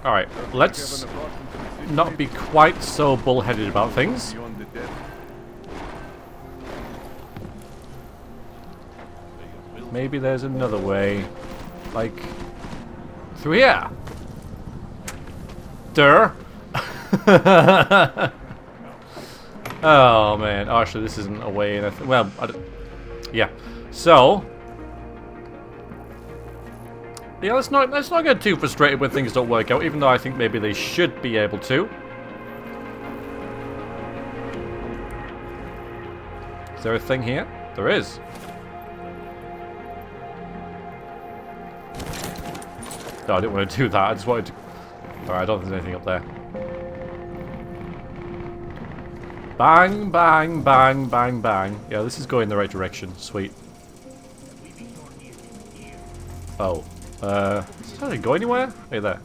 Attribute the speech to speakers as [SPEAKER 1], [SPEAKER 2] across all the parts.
[SPEAKER 1] Alright, let's not be quite so bullheaded about things. Maybe there's another way. Like, through here. Durr. Oh man, oh, actually this isn't a way in. Well, yeah. So, yeah, let's not get too frustrated when things don't work out. Even though I think maybe they should be able to. Is there a thing here? There is. No, I didn't want to do that. I just wanted to. Alright, I don't think there's anything up there. Bang, bang, bang, bang, bang. Yeah, this is going in the right direction. Sweet. Oh. Does it go anywhere? Hey there.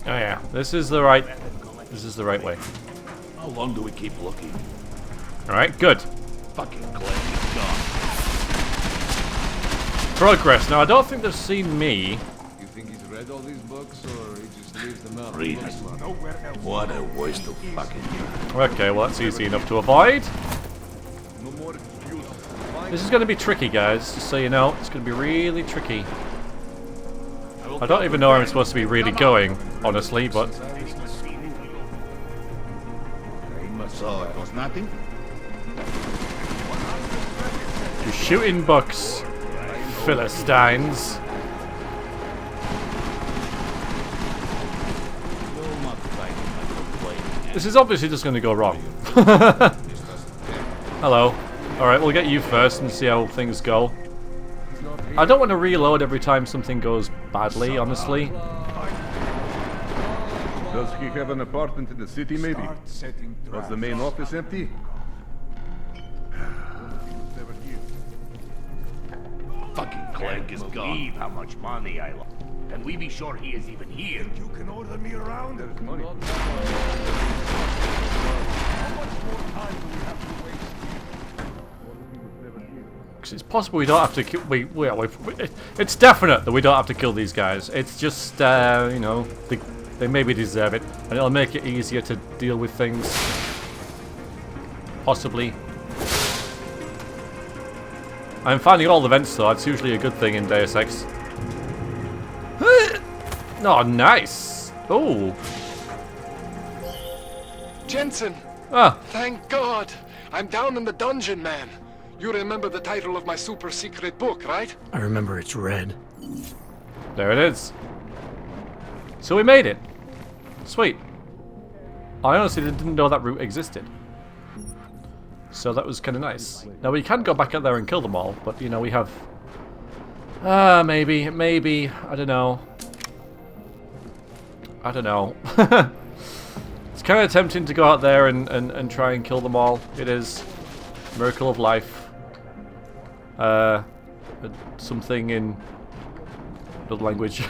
[SPEAKER 1] Oh yeah, this is the right way.
[SPEAKER 2] How long do we keep looking?
[SPEAKER 1] Alright, good.
[SPEAKER 2] Fucking Glenn is gone.
[SPEAKER 1] Progress. Now, I don't think they've seen me.
[SPEAKER 3] You think he's read all these books, or he just leaves them out?
[SPEAKER 2] Read it. What a waste of fucking time.
[SPEAKER 1] Okay, well, that's easy enough to avoid.
[SPEAKER 3] No more excuses.
[SPEAKER 1] This is going to be tricky, guys, just so you know. It's going to be really tricky. I don't even know where I'm supposed to be really going, honestly, but...
[SPEAKER 2] So, it was nothing?
[SPEAKER 1] You're shooting books, Philistines. This is obviously just going to go wrong. Hello. Alright, we'll get you first and see how things go. I don't want to reload every time something goes badly, honestly.
[SPEAKER 4] Does he have an apartment in the city, maybe? Was the main office empty?
[SPEAKER 2] Fucking Clank is gone.
[SPEAKER 5] How much money I lost. Can we be sure he is even here? You can order me around.
[SPEAKER 4] There's money.
[SPEAKER 5] How much more time do we have to waste?
[SPEAKER 1] It's possible we don't have to kill. It's definite that we don't have to kill these guys. It's just, you know, they maybe deserve it, and it'll make it easier to deal with things. Possibly. I'm finding all the vents though. That's usually a good thing in Deus Ex. Oh, nice. Oh.
[SPEAKER 6] Jenson!
[SPEAKER 1] Ah.
[SPEAKER 6] Thank God! I'm down in the dungeon, man. You remember the title of my super secret book, right?
[SPEAKER 7] I remember it's red.
[SPEAKER 1] There it is. So we made it. Sweet. I honestly didn't know that route existed. So that was kind of nice. Now we can go back out there and kill them all, but you know, we have... maybe, I don't know. I don't know. It's kind of tempting to go out there and try and kill them all. It is. Miracle of life. Something in the language.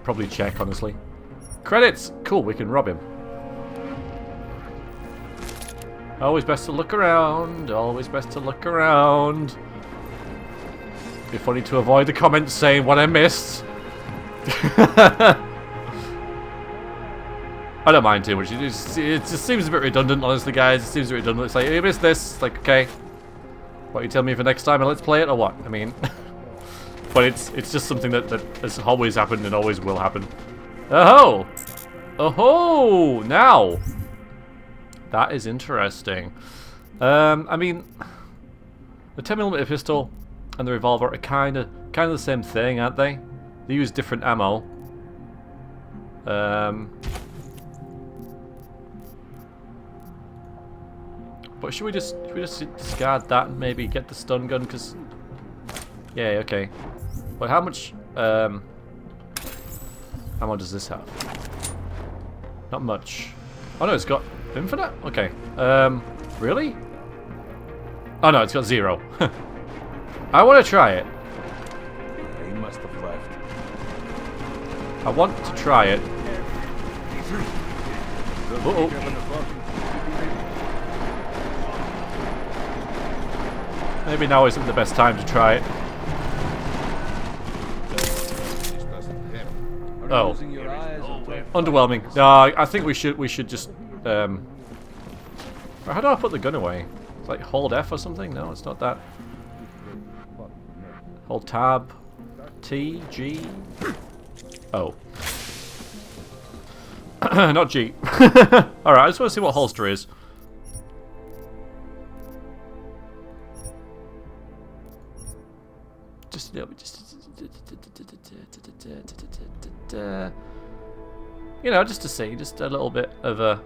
[SPEAKER 1] Probably check, honestly. Credits! Cool, we can rob him. Always best to look around. Always best to look around. Be funny to avoid the comments saying what I missed. I don't mind too much. It just seems a bit redundant, honestly, guys. It seems redundant. It's like, you missed this. It's like, okay. What, you tell me for next time and let's play it, or what? I mean... But it's just something that has always happened and always will happen. Oh! Oh! Now! That is interesting. I mean... The 10mm pistol and the revolver are kind of the same thing, aren't they? They use different ammo. But should we just discard that and maybe get the stun gun? Because yeah, okay. But how much ammo does this have? Not much. Oh no, it's got infinite. Okay. Really? Oh no, it's got 0. I want to try it.
[SPEAKER 3] He must have left.
[SPEAKER 1] I want to try it. Uh-oh. Maybe now isn't the best time to try it. Oh. Underwhelming. No, I think we should just how do I put the gun away? It's like hold F or something? No, it's not that. Hold tab. T, G. Oh. Not G. Alright, I just want to see what holster is. Just you know, just to see, just a little bit of a.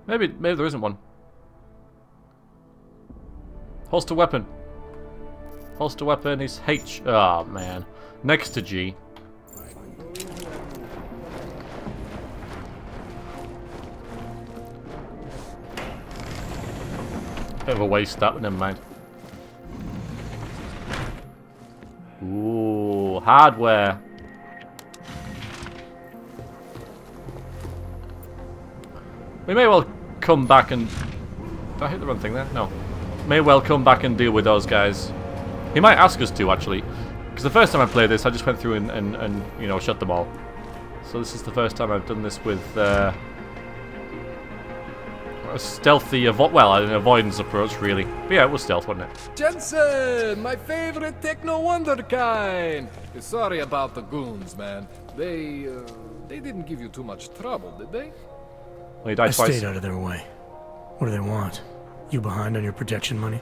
[SPEAKER 1] Maybe there isn't one. Holster weapon. Holster weapon is H. Oh man, next to G. Bit of a waste that, but never mind. Ooh, hardware. We may well come back and... Did I hit the wrong thing there? No. May well come back and deal with those guys. He might ask us to, actually. Because the first time I played this, I just went through and you know, shut them all. So this is the first time I've done this with a stealthy, an avoidance approach, really. But yeah, it was stealth, wasn't it?
[SPEAKER 7] Jenson, my favorite techno wonder kind. Sorry about the goons, man. They didn't give you too much trouble, did they?
[SPEAKER 1] Well, he died twice.
[SPEAKER 8] I stayed out of their way. What do they want? You behind on your protection money?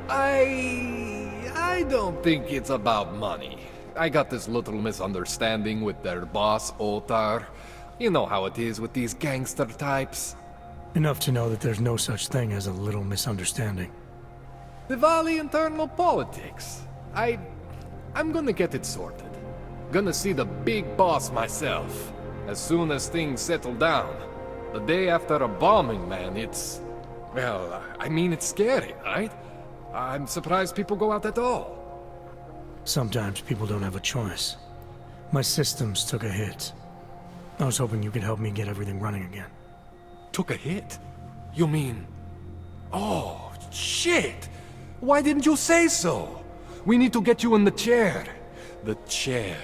[SPEAKER 7] I don't think it's about money. I got this little misunderstanding with their boss, Otar. You know how it is with these gangster types.
[SPEAKER 8] Enough to know that there's no such thing as a little misunderstanding.
[SPEAKER 7] Diwali internal politics. I'm gonna get it sorted. Gonna see the big boss myself. As soon as things settle down. The day after a bombing, man, it's... Well, I mean, it's scary, right? I'm surprised people go out at all.
[SPEAKER 8] Sometimes people don't have a choice. My systems took a hit. I was hoping you could help me get everything running again.
[SPEAKER 7] Took a hit? You mean... Oh, shit! Why didn't you say so? We need to get you in the chair. The chair.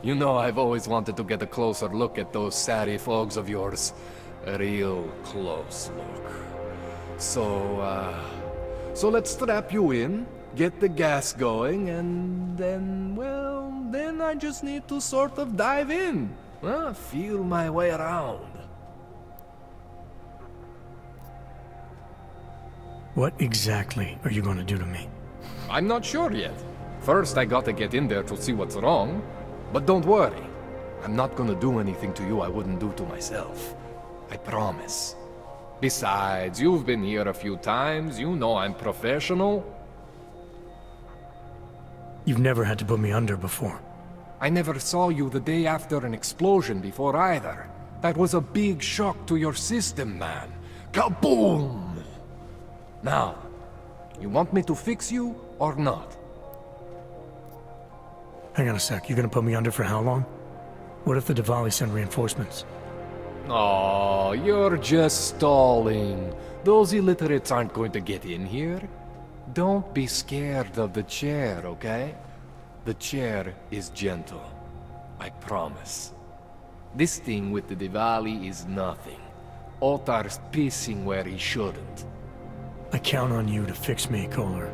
[SPEAKER 7] You know, I've always wanted to get a closer look at those satty fogs of yours. A real close look. So let's strap you in, get the gas going, and then, well, then I just need to sort of dive in. Feel my way around.
[SPEAKER 8] What exactly are you going to do to me?
[SPEAKER 7] I'm not sure yet. First, I gotta get in there to see what's wrong. But don't worry. I'm not gonna do anything to you I wouldn't do to myself. I promise. Besides, you've been here a few times. You know I'm professional.
[SPEAKER 8] You've never had to put me under before.
[SPEAKER 7] I never saw you the day after an explosion before either. That was a big shock to your system, man. Kaboom! Now, you want me to fix you or not?
[SPEAKER 8] Hang on a sec, you're gonna put me under for how long? What if the Diwali send reinforcements?
[SPEAKER 7] Oh, you're just stalling. Those illiterates aren't going to get in here. Don't be scared of the chair, okay? The chair is gentle. I promise. This thing with the Diwali is nothing. Otar's pissing where he shouldn't.
[SPEAKER 8] I count on you to fix me, Kohler.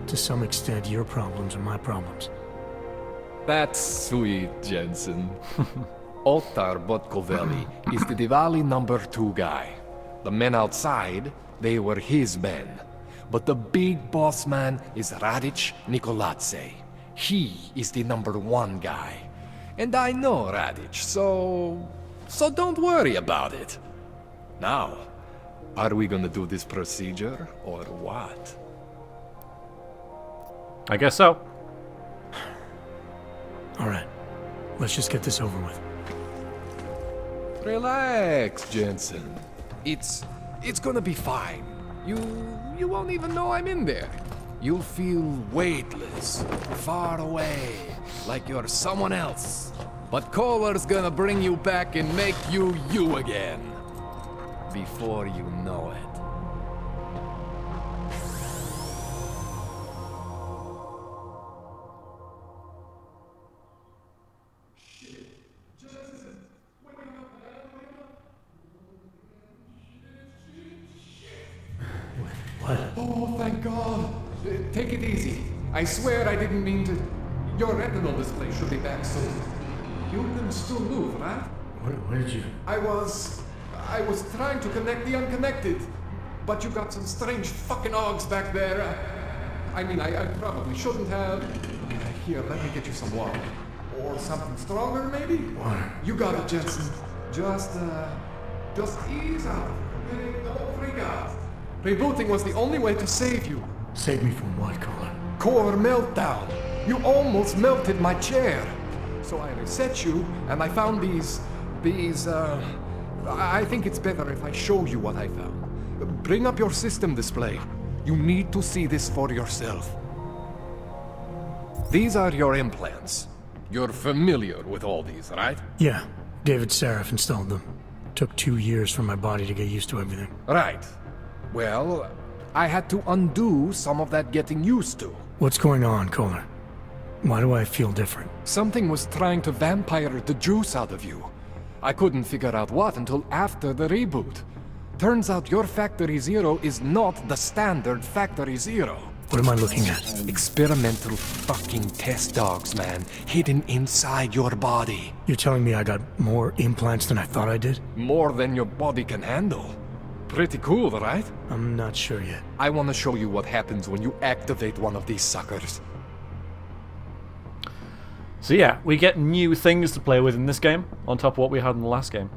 [SPEAKER 8] To some extent, your problems are my problems.
[SPEAKER 7] That's sweet, Jensen. Otar Botkoveli is the Diwali #2 guy. The men outside, they were his men. But the big boss man is Radic Nikoladze. He is the #1 guy. And I know Radic, so don't worry about it. Now, are we gonna do this procedure, or what?
[SPEAKER 1] I guess so.
[SPEAKER 8] Alright, let's just get this over with.
[SPEAKER 7] Relax, Jensen. It's gonna be fine. You won't even know I'm in there. You'll feel weightless, far away, like you're someone else. But Kohler's gonna bring you back and make you you again. Before you know it.
[SPEAKER 8] What?
[SPEAKER 7] Oh, thank God. Take it easy. I swear I didn't mean to. Your retinal display should be back soon. You can still move, right?
[SPEAKER 8] Where did you...
[SPEAKER 7] I was trying to connect the unconnected, but you got some strange fucking augs back there. I mean, I probably shouldn't have. Here, let me get you some water. Or something stronger, maybe?
[SPEAKER 8] Water.
[SPEAKER 7] You got it, Jensen. Just ease out. Okay? Don't freak out. Rebooting was the only way to save you.
[SPEAKER 8] Save me from what, Kohler?
[SPEAKER 7] Core meltdown. You almost melted my chair. So I reset you, and I found these, I think it's better if I show you what I found. Bring up your system display. You need to see this for yourself. These are your implants. You're familiar with all these, right?
[SPEAKER 8] Yeah. David Sarif installed them. Took 2 years for my body to get used to everything.
[SPEAKER 7] Right. Well, I had to undo some of that getting used to.
[SPEAKER 8] What's going on, Kohler? Why do I feel different?
[SPEAKER 7] Something was trying to vampire the juice out of you. I couldn't figure out what until after the reboot. Turns out your Factory Zero is not the standard Factory Zero.
[SPEAKER 8] What am I looking at?
[SPEAKER 7] Experimental fucking test dogs, man. Hidden inside your body.
[SPEAKER 8] You're telling me I got more implants than I thought I did?
[SPEAKER 7] More than your body can handle. Pretty cool, right?
[SPEAKER 8] I'm not sure yet.
[SPEAKER 7] I want to show you what happens when you activate one of these suckers.
[SPEAKER 1] So yeah, we get new things to play with in this game, on top of what we had in the last game.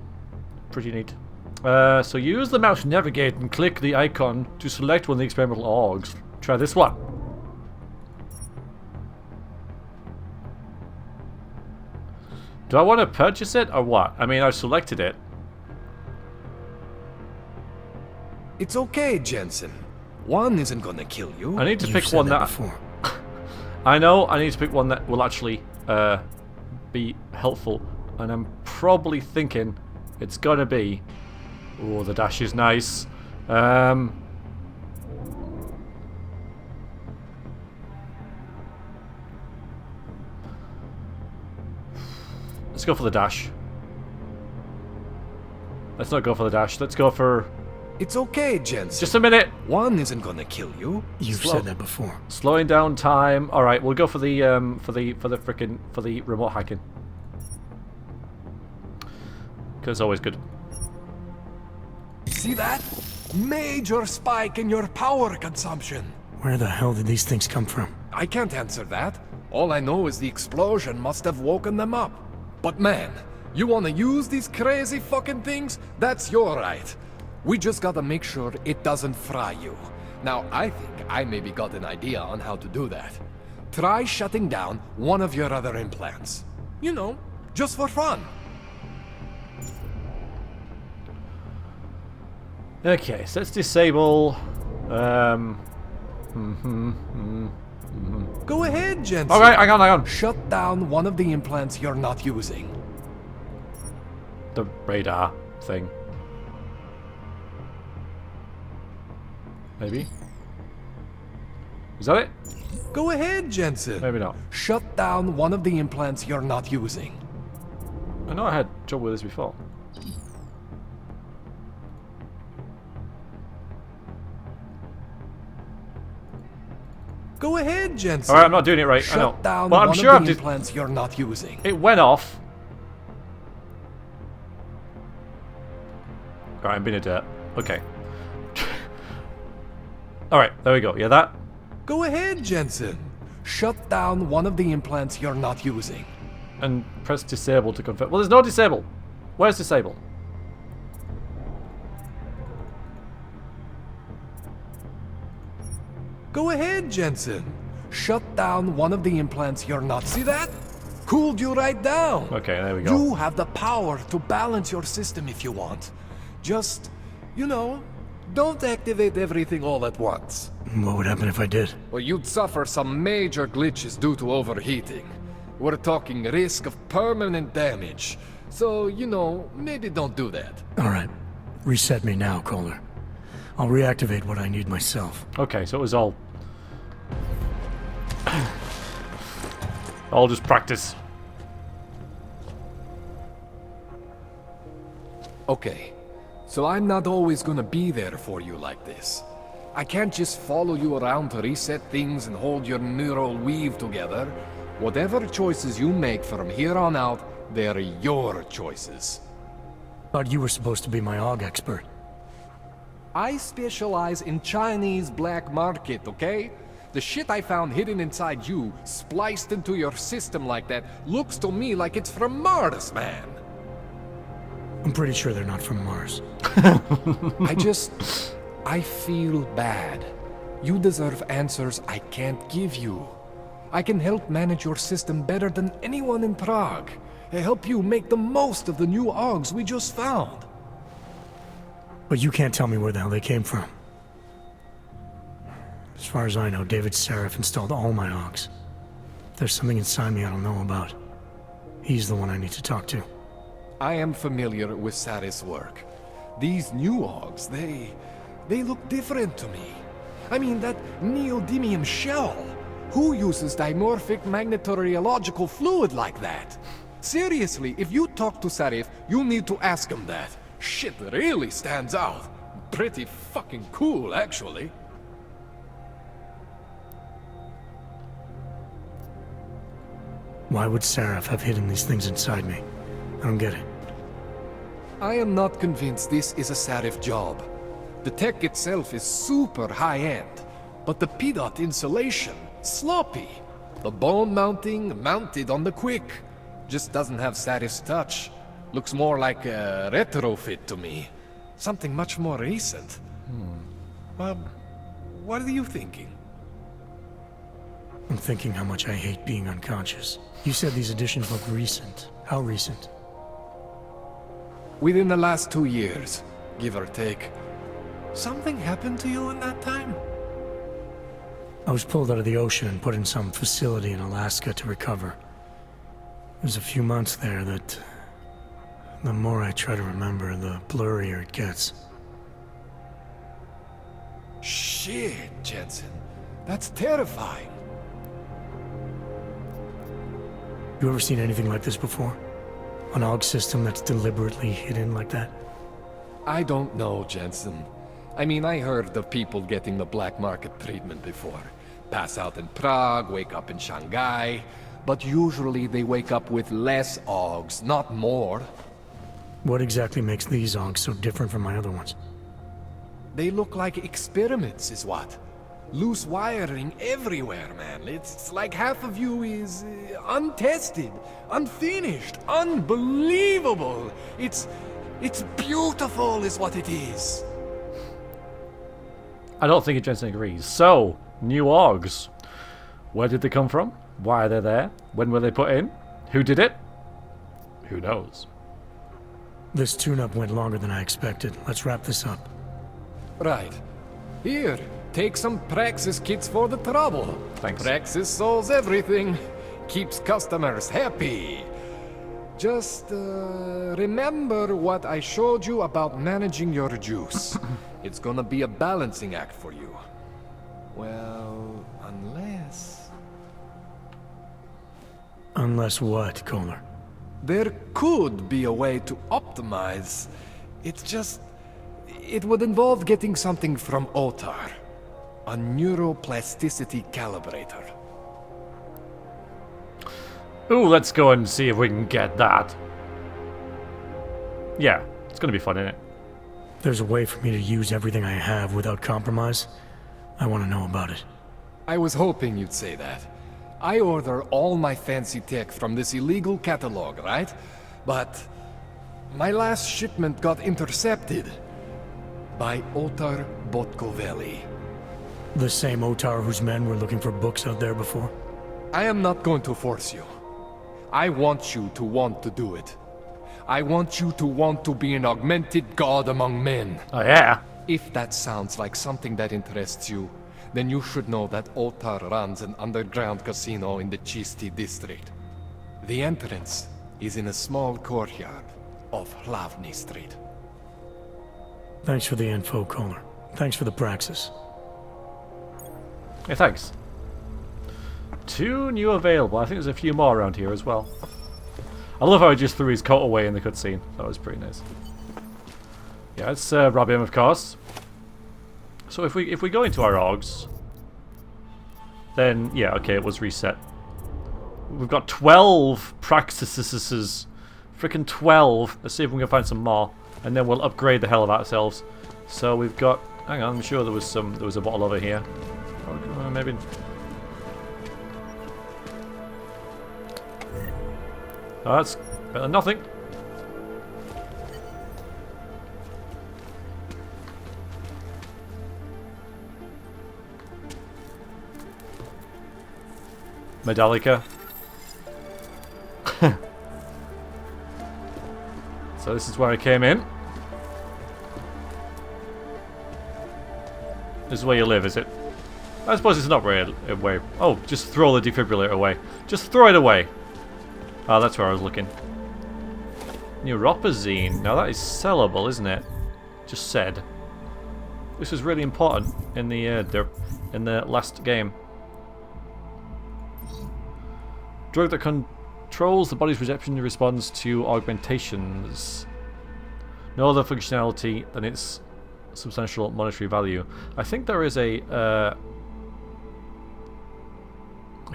[SPEAKER 1] Pretty neat. So use the mouse to navigate and click the icon to select one of the experimental augs. Try this one. Do I want to purchase it or what? I mean, I've selected it.
[SPEAKER 7] It's okay, Jensen. One isn't gonna kill you.
[SPEAKER 1] I need to
[SPEAKER 8] You've
[SPEAKER 1] pick
[SPEAKER 8] said
[SPEAKER 1] one
[SPEAKER 8] that
[SPEAKER 1] that...
[SPEAKER 8] before.
[SPEAKER 1] I know, I need to pick one that will actually be helpful. And I'm probably thinking it's gonna be... Oh, the dash is nice. Let's go for the dash. Let's not go for the dash. Let's go for...
[SPEAKER 7] It's okay, Jensen.
[SPEAKER 1] Just a minute.
[SPEAKER 7] One isn't gonna kill you.
[SPEAKER 8] You've said that before.
[SPEAKER 1] Slowing down time. All right, we'll go for the remote hacking. Because it's always good.
[SPEAKER 7] See that? Major spike in your power consumption.
[SPEAKER 8] Where the hell did these things come from?
[SPEAKER 7] I can't answer that. All I know is the explosion must have woken them up. But man, you wanna use these crazy fucking things? That's your right. We just gotta make sure it doesn't fry you. Now, I think I maybe got an idea on how to do that. Try shutting down one of your other implants. You know, just for fun.
[SPEAKER 1] Okay, so let's disable...
[SPEAKER 7] Go ahead, Jensen.
[SPEAKER 1] Alright, hang on.
[SPEAKER 7] Shut down one of the implants you're not using.
[SPEAKER 1] The radar thing. Maybe? Is that it?
[SPEAKER 7] Go ahead, Jensen.
[SPEAKER 1] Maybe not.
[SPEAKER 7] Shut down one of the implants you're not using.
[SPEAKER 1] I know I had trouble with this before.
[SPEAKER 7] Go ahead, Jensen.
[SPEAKER 1] Alright, I'm not doing it right. I know.
[SPEAKER 7] Shut down
[SPEAKER 1] Well, I'm
[SPEAKER 7] one
[SPEAKER 1] sure
[SPEAKER 7] of
[SPEAKER 1] I'm
[SPEAKER 7] the
[SPEAKER 1] just...
[SPEAKER 7] implants you're not using.
[SPEAKER 1] It went off. Alright, I'm being a dirt. Okay. Alright, there we go. Yeah, that.
[SPEAKER 7] Go ahead, Jensen. Shut down one of the implants you're not using.
[SPEAKER 1] And press disable to confirm. Well, there's no disable. Where's disable?
[SPEAKER 7] Go ahead, Jensen. Shut down one of the implants you're not... See that? Cooled you right down.
[SPEAKER 1] Okay, there we go.
[SPEAKER 7] You have the power to balance your system if you want. Just, you know, don't activate everything all at once.
[SPEAKER 8] What would happen if I did?
[SPEAKER 7] Well, you'd suffer some major glitches due to overheating. We're talking risk of permanent damage. So, you know, maybe don't do that.
[SPEAKER 8] Alright. Reset me now, Kohler. I'll reactivate what I need myself.
[SPEAKER 1] Okay, so it was all just practice.
[SPEAKER 7] Okay, so I'm not always gonna be there for you like this. I can't just follow you around to reset things and hold your neural weave together. Whatever choices you make from here on out, they're your choices.
[SPEAKER 8] Thought you were supposed to be my AUG expert.
[SPEAKER 7] I specialize in Chinese black market, okay? The shit I found hidden inside you, spliced into your system like that, looks to me like it's from Mars, man.
[SPEAKER 8] I'm pretty sure they're not from Mars.
[SPEAKER 7] I feel bad. You deserve answers I can't give you. I can help manage your system better than anyone in Prague. I help you make the most of the new AUGs we just found.
[SPEAKER 8] But you can't tell me where the hell they came from. As far as I know, David Seraph installed all my AUGs. If there's something inside me I don't know about, he's the one I need to talk to.
[SPEAKER 7] I am familiar with Sarah's work. These new AUGs, they look different to me. I mean, that neodymium shell. Who uses dimorphic magnetorheological fluid like that? Seriously, if you talk to Sarif, you need to ask him that. Shit really stands out. Pretty fucking cool, actually.
[SPEAKER 8] Why would Seraph have hidden these things inside me? I don't get it.
[SPEAKER 7] I am not convinced this is a Sarif job. The tech itself is super high-end, but the PDOT insulation, sloppy. The bone mounting, mounted on the quick. Just doesn't have Sarif's touch. Looks more like a retrofit to me. Something much more recent. Well, what are you thinking?
[SPEAKER 8] I'm thinking how much I hate being unconscious. You said these additions look recent. How recent?
[SPEAKER 7] Within the last 2 years, give or take. Something happened to you in that time?
[SPEAKER 8] I was pulled out of the ocean and put in some facility in Alaska to recover. There's a few months there that... the more I try to remember, the blurrier it gets.
[SPEAKER 7] Shit, Jensen. That's terrifying.
[SPEAKER 8] You ever seen anything like this before? An AUG system that's deliberately hidden like that?
[SPEAKER 7] I don't know, Jensen. I mean, I heard of people getting the black market treatment before. Pass out in Prague, wake up in Shanghai. But usually they wake up with less AUGs, not more.
[SPEAKER 8] What exactly makes these AUGs so different from my other ones?
[SPEAKER 7] They look like experiments, is what. Loose wiring everywhere, man. It's like half of you is untested, unfinished, unbelievable. It's beautiful is what it is.
[SPEAKER 1] I don't think Jensen agrees. So, new AUGs. Where did they come from? Why are they there? When were they put in? Who did it? Who knows?
[SPEAKER 8] This tune-up went longer than I expected. Let's wrap this up.
[SPEAKER 7] Right. Here, take some Praxis kits for the trouble.
[SPEAKER 1] Thanks.
[SPEAKER 7] Praxis solves everything. Keeps customers happy. Just, remember what I showed you about managing your juice. It's gonna be a balancing act for you. Well, unless...
[SPEAKER 8] Unless what, Kohler?
[SPEAKER 7] There could be a way to optimize. It's just... it would involve getting something from Otar. A neuroplasticity calibrator.
[SPEAKER 1] Ooh, let's go and see if we can get that. Yeah, it's gonna be fun, isn't it?
[SPEAKER 8] There's a way for me to use everything I have without compromise. I want to know about it.
[SPEAKER 7] I was hoping you'd say that. I order all my fancy tech from this illegal catalog, right? But my last shipment got intercepted by Otar Botkoveli.
[SPEAKER 8] The same Otar whose men were looking for books out there before?
[SPEAKER 7] I am not going to force you. I want you to want to do it. I want you to want to be an augmented god among men.
[SPEAKER 1] Oh yeah?
[SPEAKER 7] If that sounds like something that interests you, then you should know that Otar runs an underground casino in the Chisti district. The entrance is in a small courtyard off Hlavny Street.
[SPEAKER 8] Thanks for the info, Kohler. Thanks for the praxis.
[SPEAKER 1] Yeah, thanks. 2 new available. I think there's a few more around here as well. I love how he just threw his coat away in the cutscene. That was pretty nice. Yeah, let's rob him, of course. So if we go into our augs, then yeah, okay, it was reset. We've got 12 praxises, freaking 12. Let's see if we can find some more, and then we'll upgrade the hell of ourselves. So we've got. Hang on, I'm sure there was a bottle over here. Oh, maybe. Oh, that's better than nothing. Medallica. So this is where I came in. This is where you live, is it? I suppose it's not really a way. Oh, just throw the defibrillator away. Just throw it away. Oh, that's where I was looking. Neuropazine. Now that is sellable, isn't it? Just said. This was really important in the last game. Drug that controls the body's perception responds to augmentations. No other functionality than its substantial monetary value. I think there is a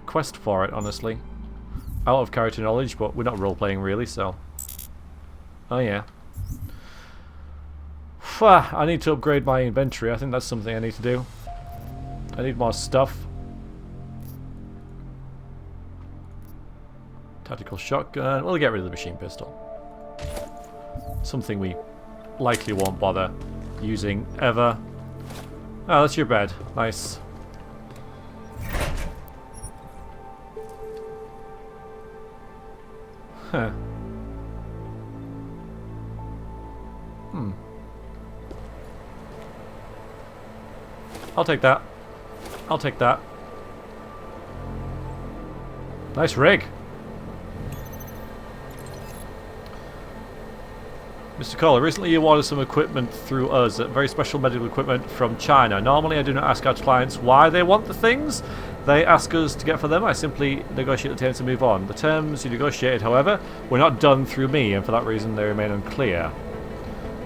[SPEAKER 1] quest for it, honestly. Out of character knowledge, but we're not role-playing really, so... Oh yeah. I need to upgrade my inventory. I think that's something I need to do. I need more stuff. Tactical shotgun. We'll get rid of the machine pistol. Something we likely won't bother using ever. Oh, that's your bed. Nice. Huh. I'll take that. I'll take that. Nice rig. Mr. Kohler, recently you ordered some equipment through us, very special medical equipment from China. Normally I do not ask our clients why they want the things they ask us to get for them. I simply negotiate the terms and move on. The terms you negotiated, however, were not done through me, and for that reason they remain unclear.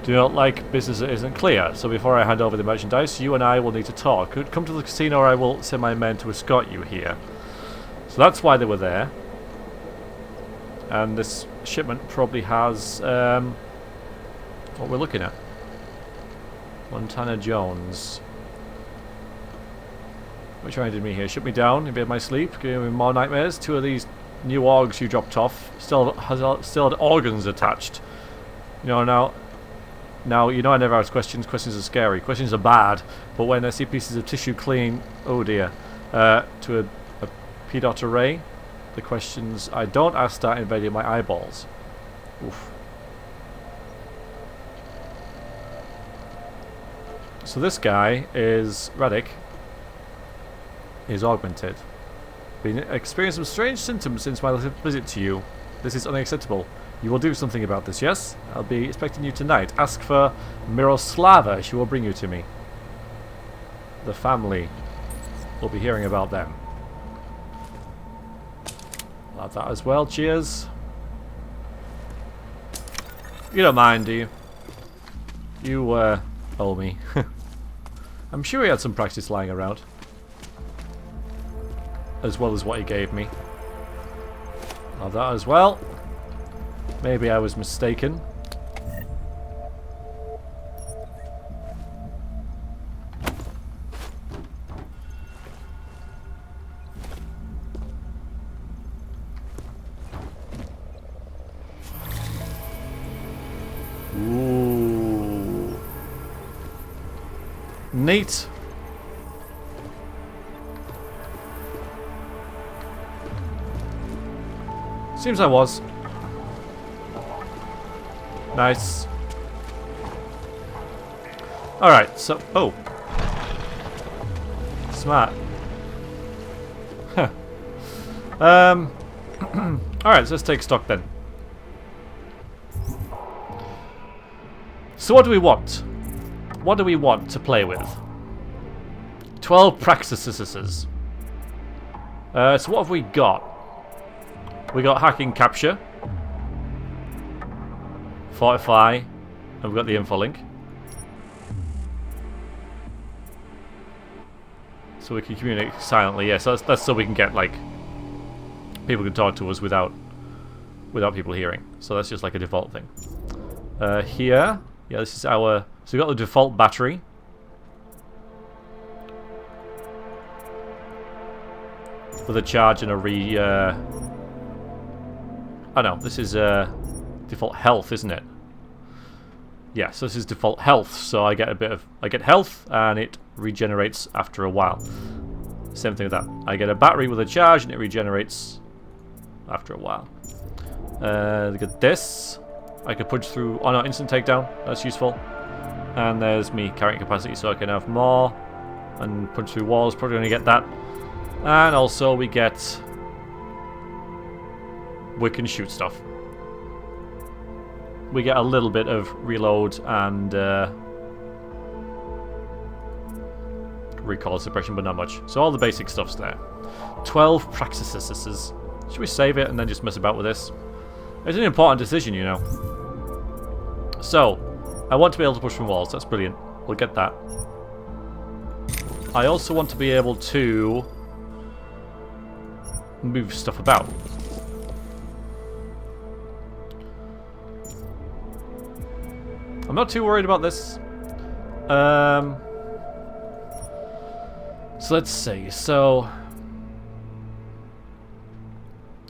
[SPEAKER 1] Do not like business that isn't clear, so before I hand over the merchandise, you and I will need to talk. Come to the casino or I will send my men to escort you here. So that's why they were there. And this shipment probably has what we're looking at. Montana Jones. Which reminded me here. Shut me down in bed my sleep, giving me more nightmares. 2 of these new orgs you dropped off still had organs attached. You know, now you know I never ask questions. Questions are scary. Questions are bad. But when I see pieces of tissue clean, oh dear, to a P-dot array, the questions I don't ask start invading my eyeballs. Oof. So this guy is Radic. Is augmented. Been experiencing some strange symptoms since my visit to you. This is unacceptable. You will do something about this, yes? I'll be expecting you tonight. Ask for Miroslava. She will bring you to me. The family will be hearing about them. I'll have that as well. Cheers. You don't mind, do you? You, owe me. I'm sure he had some practice lying around. As well as what he gave me. I'll have that as well. Maybe I was mistaken. Ooh. Neat. Seems I was. Nice. Alright, so... Oh. Smart. Huh. Alright, so let's take stock then. So what do we want? What do we want to play with? 12 practices. So what have we got? We got hacking capture, fortify, and we've got the info link. So we can communicate silently. Yeah, so that's so we can get like people can talk to us without people hearing. So that's just like a default thing. Here, yeah, this is our. So we got the default battery. With a charge and a oh no, this is default health, isn't it? Yeah, so this is default health. So I get health and it regenerates after a while. Same thing with that. I get a battery with a charge and it regenerates after a while. Look at this. I could punch through. Oh no, instant takedown. That's useful. And there's me carrying capacity, so I can have more and punch through walls. Probably going to get that. And also we can shoot stuff. We get a little bit of reload and recoil suppression, but not much. So all the basic stuff's there. 12 practices. Should we save it and then just mess about with this? It's an important decision, you know. So, I want to be able to push from walls. That's brilliant. We'll get that. I also want to be able to move stuff about. I'm not too worried about this. So let's see. So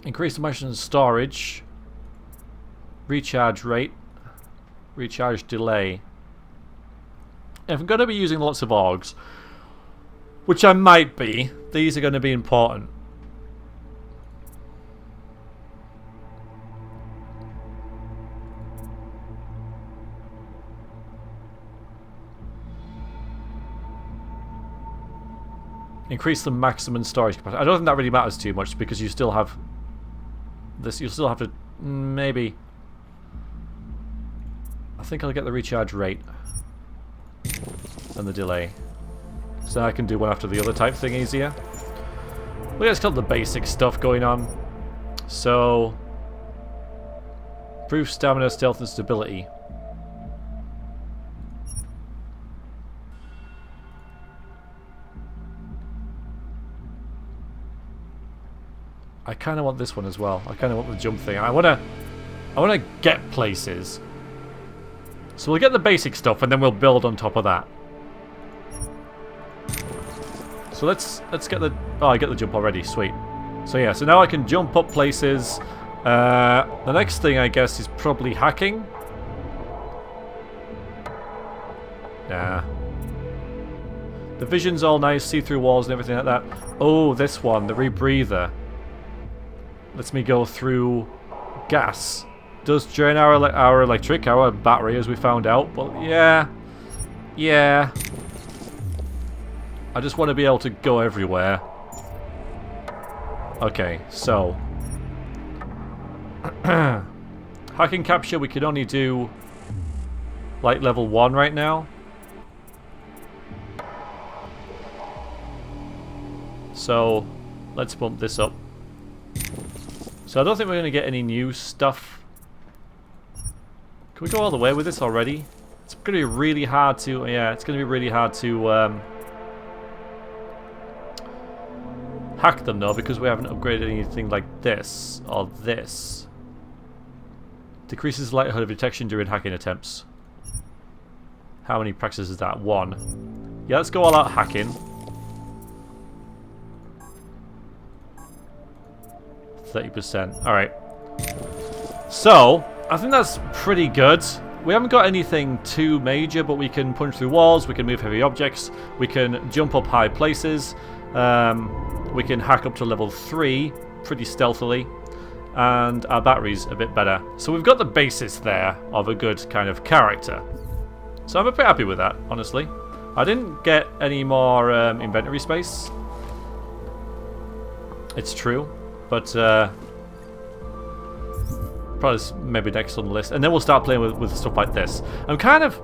[SPEAKER 1] increase the machine's storage, recharge rate, recharge delay. If I'm going to be using lots of augs, which I might be, these are going to be important. Increase the maximum storage capacity. I don't think that really matters too much because you still have this. You'll still have to maybe. I think I'll get the recharge rate and the delay, so I can do one after the other type thing easier. Well, yeah, it's got the basic stuff going on. So, improve stamina, stealth, and stability. I kind of want this one as well. I kind of want the jump thing. I want to get places. So we'll get the basic stuff and then we'll build on top of that. So let's get the. Oh, I get the jump already. Sweet. So yeah. So now I can jump up places. The next thing I guess is probably hacking. Nah. The vision's all nice, see through walls and everything like that. Oh, this one, the rebreather. Lets me go through gas. Does drain our electric, our battery, as we found out. But yeah. I just want to be able to go everywhere. Okay, so. Hacking capture, we can only do like level 1 right now. So, let's bump this up. So I don't think we're going to get any new stuff. Can we go all the way with this already? It's going to be really hard to... Yeah, it's going to be really hard to hack them though, because we haven't upgraded anything like this or this. Decreases the likelihood of detection during hacking attempts. How many practices is that? 1. Yeah, let's go all out hacking. 30%. Alright. So, I think that's pretty good. We haven't got anything too major, but we can punch through walls, we can move heavy objects, we can jump up high places, we can hack up to level 3 pretty stealthily, and our battery's a bit better. So we've got the basis there of a good kind of character. So I'm a bit happy with that, honestly. I didn't get any more inventory space. It's true. But probably maybe next on the list, and then we'll start playing with stuff like this. I'm kind of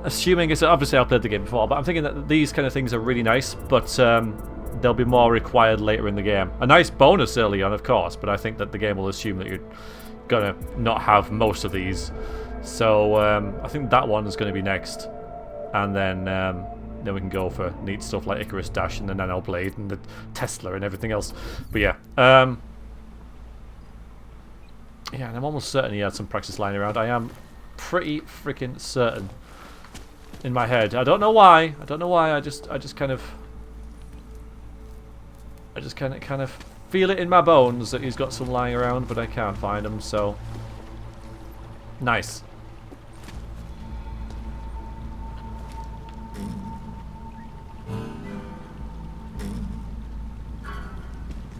[SPEAKER 1] assuming it's obviously I've played the game before, but I'm thinking that these kind of things are really nice, but there'll be more required later in the game. A nice bonus early on, of course, but I think that the game will assume that you're gonna not have most of these. So I think that one is going to be next, and then we can go for neat stuff like Icarus Dash and the Nano Blade and the Tesla and everything else. But yeah, yeah, and I'm almost certain he had some practice lying around. I am pretty freaking certain in my head. I don't know why. I just kind of feel it in my bones that he's got some lying around, but I can't find them. So nice.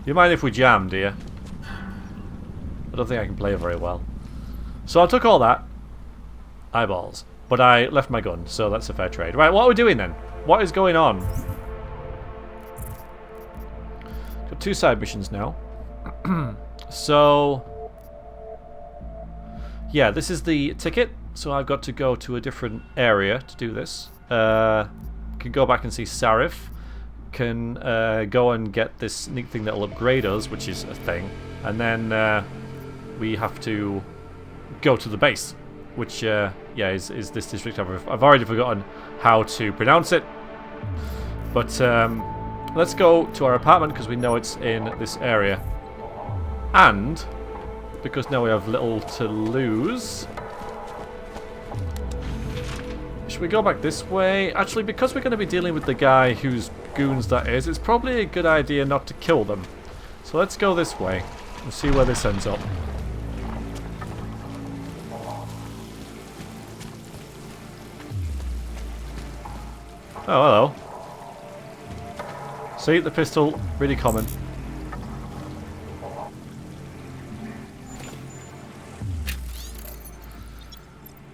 [SPEAKER 1] You mind if we jam, do you? I don't think I can play very well. So I took all that. Eyeballs. But I left my gun, so that's a fair trade. Right, what are we doing then? What is going on? Got 2 side missions now. So... yeah, this is the ticket. So I've got to go to a different area to do this. Can go back and see Sarif. Can go and get this neat thing that will upgrade us, which is a thing, and then we have to go to the base, which yeah is this district. I've already forgotten how to pronounce it, but let's go to our apartment because we know it's in this area, and because now we have little to lose. Should we go back this way? Actually, because we're going to be dealing with the guy whose goons that is, it's probably a good idea not to kill them. So let's go this way and see where this ends up. Oh, hello. See, the pistol, really common.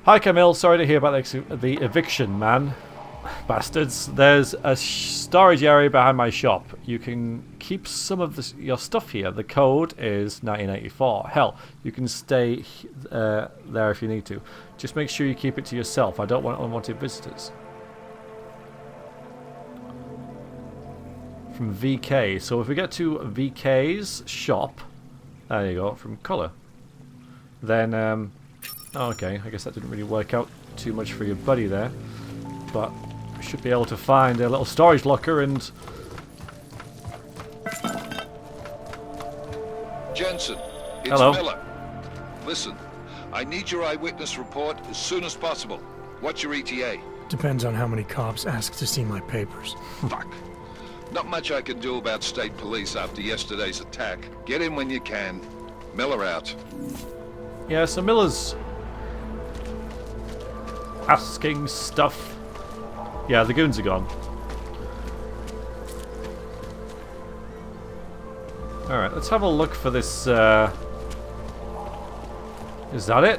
[SPEAKER 1] Hi Camille, sorry to hear about the eviction, man. Bastards. There's a storage area behind my shop. You can keep some of your stuff here. The code is 1984. Hell, you can stay there if you need to. Just make sure you keep it to yourself. I don't want unwanted visitors. From VK. So if we get to VK's shop, there you go, from Collar, then oh, okay, I guess that didn't really work out too much for your buddy there, but we should be able to find a little storage locker and...
[SPEAKER 9] Jensen, it's
[SPEAKER 1] Hello.
[SPEAKER 9] Miller. Listen, I need your eyewitness report as soon as possible. What's your ETA?
[SPEAKER 8] Depends on how many cops ask to see my papers.
[SPEAKER 9] Fuck. Not much I can do about state police after yesterday's attack. Get in when you can. Miller out.
[SPEAKER 1] Yeah, so Miller's asking stuff. Yeah, the goons are gone. Alright, let's have a look for this, is that it?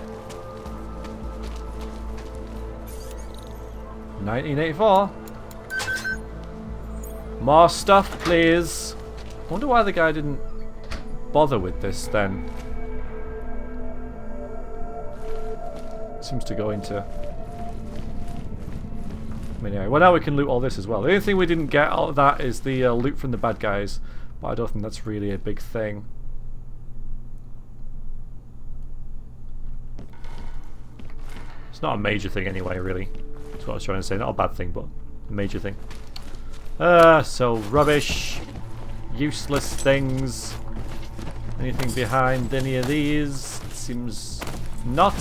[SPEAKER 1] 1984. More stuff, please. I wonder why the guy didn't bother with this then. Seems to go into... I mean, anyway, well now we can loot all this as well. The only thing we didn't get out of that is the loot from the bad guys, but I don't think that's really a big thing. It's not a major thing anyway, really. That's what I was trying to say. Not a bad thing, but a major thing. So rubbish, useless things. Anything behind any of these? Seems not.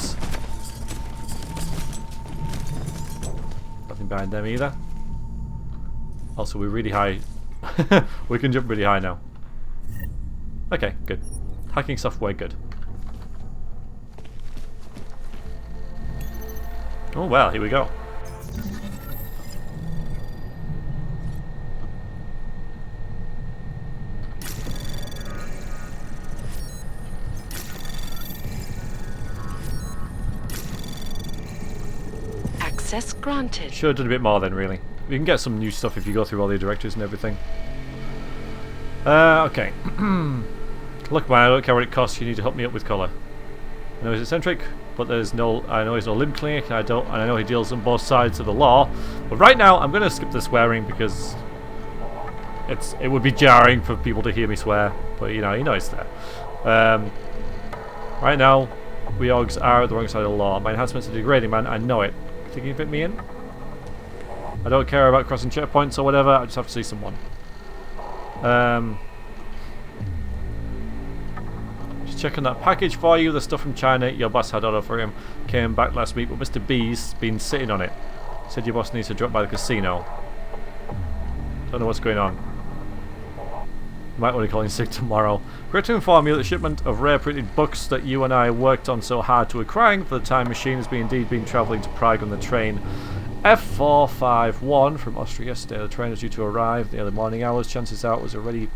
[SPEAKER 1] Nothing behind them either. Also, we're really high. We can jump really high now. Okay, good. Hacking software, good. Oh well, here we go.
[SPEAKER 10] Access granted.
[SPEAKER 1] Should have done a bit more then, really. You can get some new stuff if you go through all the directories and everything. Okay. Look, man, I don't care what it costs. You need to hook me up with color. I know he's eccentric, but there's no. I know he's no limb clinic. And I know he deals on both sides of the law. But right now, I'm going to skip the swearing because it would be jarring for people to hear me swear. But you know it's there. Right now, we Augs are at the wrong side of the law. My enhancements are degrading, man. I know it. Think you can fit me in? I don't care about crossing checkpoints or whatever. I just have to see someone. Just checking that package for you. The stuff from China. Your boss had order for him. Came back last week, but Mr. B's been sitting on it. Said your boss needs to drop by the casino. Don't know what's going on. Might want to call in sick tomorrow. Regret to inform you that the shipment of rare printed books that you and I worked on so hard to acquiring for the time machine has indeed been travelling to Prague on the train F451 from Austria yesterday. The train was due to arrive in the early morning hours. Chances are it was already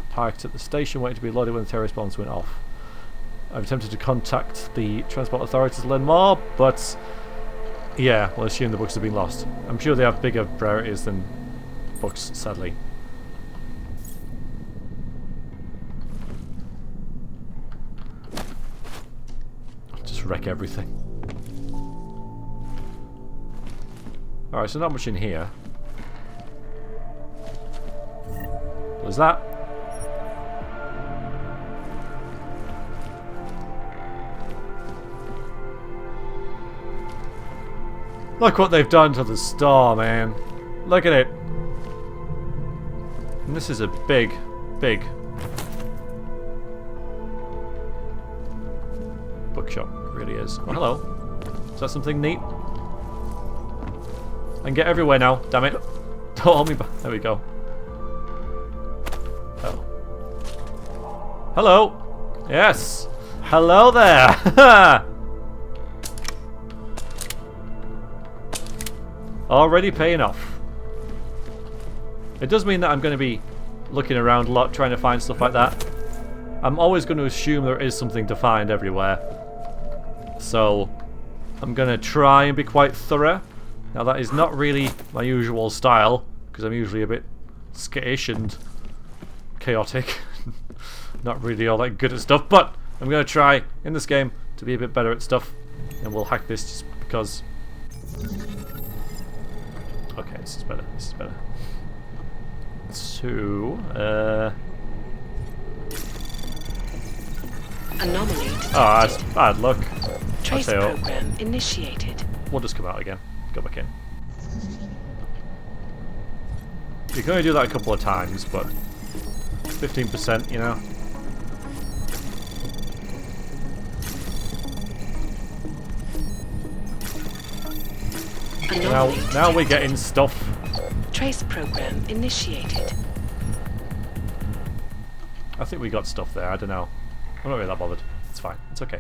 [SPEAKER 1] parked at the station waiting to be loaded when the terrorist bombs went off. I've attempted to contact the transport authorities to learn more, but yeah, we'll assume the books have been lost. I'm sure they have bigger priorities than books, sadly. Just wreck everything. Alright, so not much in here. What is that? Look what they've done to the store, man. Look at it. And this is a big, big bookshop. It really is. Oh, hello. Is that something neat? I can get everywhere now, damn it. Don't hold me back. There we go. Oh. Hello. Yes. Hello there. Already paying off. It does mean that I'm going to be looking around a lot, trying to find stuff like that. I'm always going to assume there is something to find everywhere. So, I'm going to try and be quite thorough. Now that is not really my usual style, because I'm usually a bit skittish and chaotic. Not really all that good at stuff, but I'm going to try, in this game, to be a bit better at stuff. And we'll hack this just because... Okay, this is better, this is better. So,
[SPEAKER 10] Anomaly
[SPEAKER 1] oh, that's bad luck.
[SPEAKER 10] Trace program initiated.
[SPEAKER 1] We'll just come out again. Go back in. You can only do that a couple of times, but 15%, you know. Now we're getting stuff.
[SPEAKER 10] Trace program initiated.
[SPEAKER 1] I think we got stuff there. I don't know. I'm not really that bothered. It's fine. It's okay.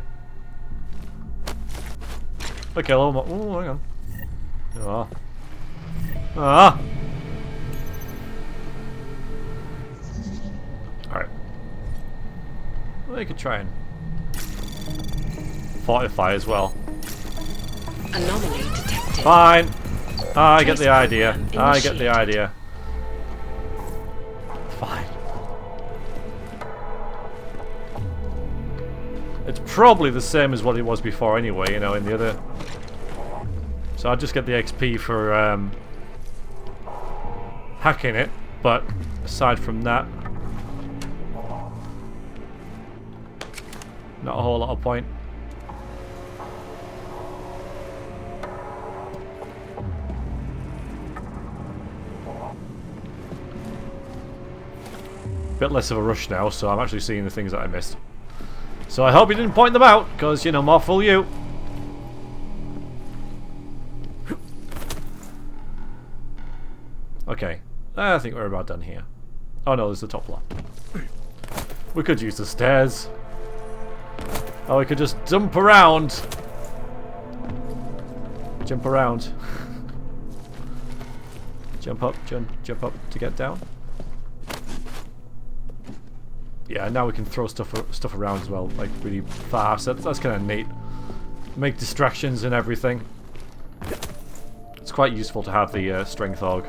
[SPEAKER 1] Okay, a little more. Oh, hang on. Ah. Ah. Alright. Well, you could try and fortify as well.
[SPEAKER 10] Anomaly detected.
[SPEAKER 1] Fine. I get the idea. I get the idea. Fine. It's probably the same as what it was before anyway, you know, in the other... So I'll just get the XP for hacking it, but aside from that, not a whole lot of point. Bit less of a rush now, so I'm actually seeing the things that I missed. So I hope you didn't point them out, because, you know, more fool you. Okay, I think we're about done here. Oh no, there's the top floor. We could use the stairs. Oh, we could just jump around. Jump around. Jump up, jump up to get down. Yeah, now we can throw stuff around as well, like really fast. That's kind of neat. Make distractions and everything. It's quite useful to have the strength aug.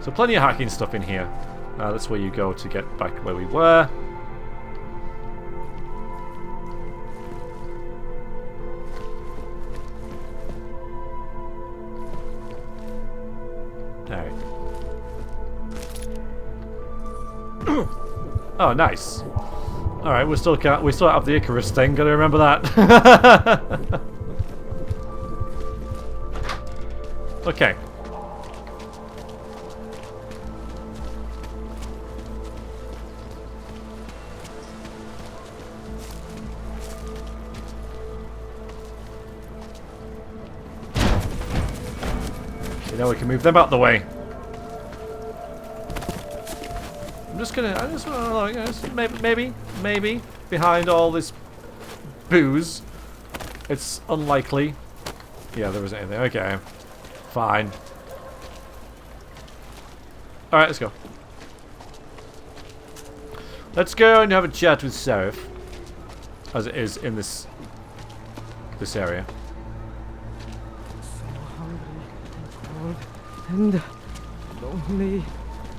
[SPEAKER 1] So plenty of hacking stuff in here. That's where you go to get back where we were. Oh, nice. All right, we still have the Icarus thing. Gotta remember that. Okay. You know, we can move them out the way. I just want to, maybe behind all this booze, it's unlikely. Yeah, there isn't anything. Okay, fine. All right, let's go. Let's go and have a chat with Seraph, as it is in this area.
[SPEAKER 11] So hungry and cold and lonely.